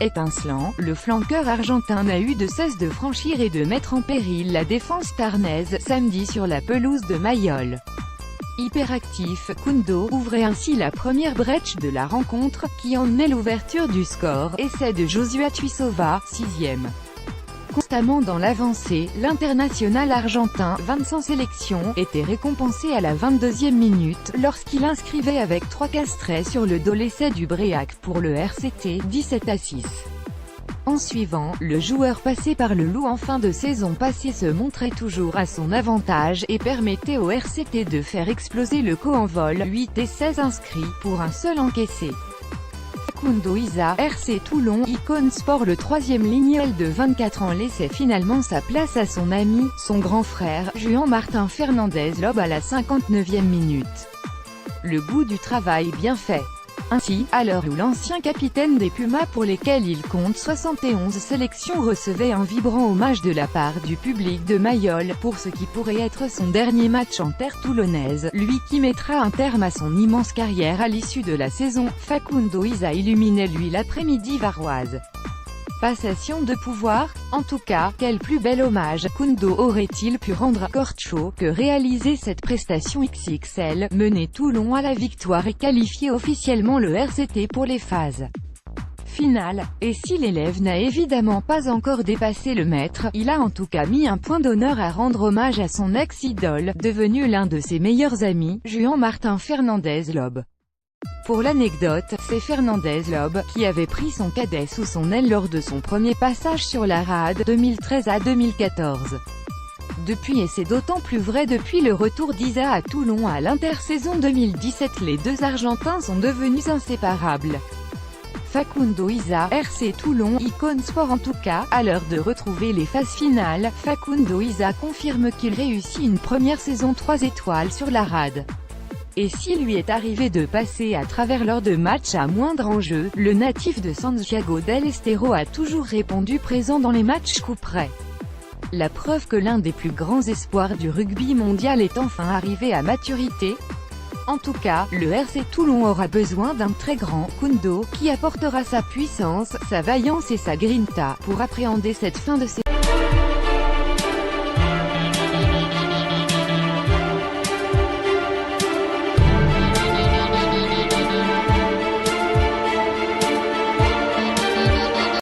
Étincelant, le flanqueur argentin n'a eu de cesse de franchir et de mettre en péril la défense tarnaise, samedi sur la pelouse de Mayol. Hyperactif, Koundou ouvrait ainsi la première brèche de la rencontre, qui en est l'ouverture du score, essai de Joshua Tuisova, 6e. Constamment dans l'avancée, l'international argentin, 25 sélections, était récompensé à la 22e minute, lorsqu'il inscrivait avec 3 castrets sur le dos l'essai du Bréac pour le RCT, 17-6. En suivant, le joueur passé par le Loup en fin de saison passée se montrait toujours à son avantage, et permettait au RCT de faire exploser le co-envol, 8 et 16 inscrits, pour un seul encaissé. Facundo Isa, RC Toulon, icône sport, le 3e lignel de 24 ans laissait finalement sa place à son ami, son grand frère, Juan Martín Fernández Lob à la 59e minute. Le goût du travail bien fait. Ainsi, à l'heure où l'ancien capitaine des Pumas, pour lesquels il compte 71 sélections, recevait un vibrant hommage de la part du public de Mayol, pour ce qui pourrait être son dernier match en terre toulonnaise, lui qui mettra un terme à son immense carrière à l'issue de la saison, Facundo Isa illuminait lui l'après-midi varoise. Passation de pouvoir? En tout cas, quel plus bel hommage Koundou aurait-il pu rendre à Corcho que réaliser cette prestation XXL, mener Toulon à la victoire et qualifier officiellement le RCT pour les phases finales. Et si l'élève n'a évidemment pas encore dépassé le maître, il a en tout cas mis un point d'honneur à rendre hommage à son ex-idole, devenu l'un de ses meilleurs amis, Juan Martín Fernández Lob. Pour l'anecdote, c'est Fernández Lob, qui avait pris son cadet sous son aile lors de son premier passage sur la rade, 2013 à 2014. Depuis, et c'est d'autant plus vrai depuis le retour d'Isa à Toulon à l'intersaison 2017, les deux Argentins sont devenus inséparables. Facundo Isa, RC Toulon, icône sport en tout cas, à l'heure de retrouver les phases finales, Facundo Isa confirme qu'il réussit une première saison 3 étoiles sur la rade. Et s'il lui est arrivé de passer à travers lors de matchs à moindre enjeu, le natif de Santiago del Estero a toujours répondu présent dans les matchs coup près. La preuve que l'un des plus grands espoirs du rugby mondial est enfin arrivé à maturité. En tout cas, le RC Toulon aura besoin d'un très grand Koundou, qui apportera sa puissance, sa vaillance et sa grinta, pour appréhender cette fin de saison.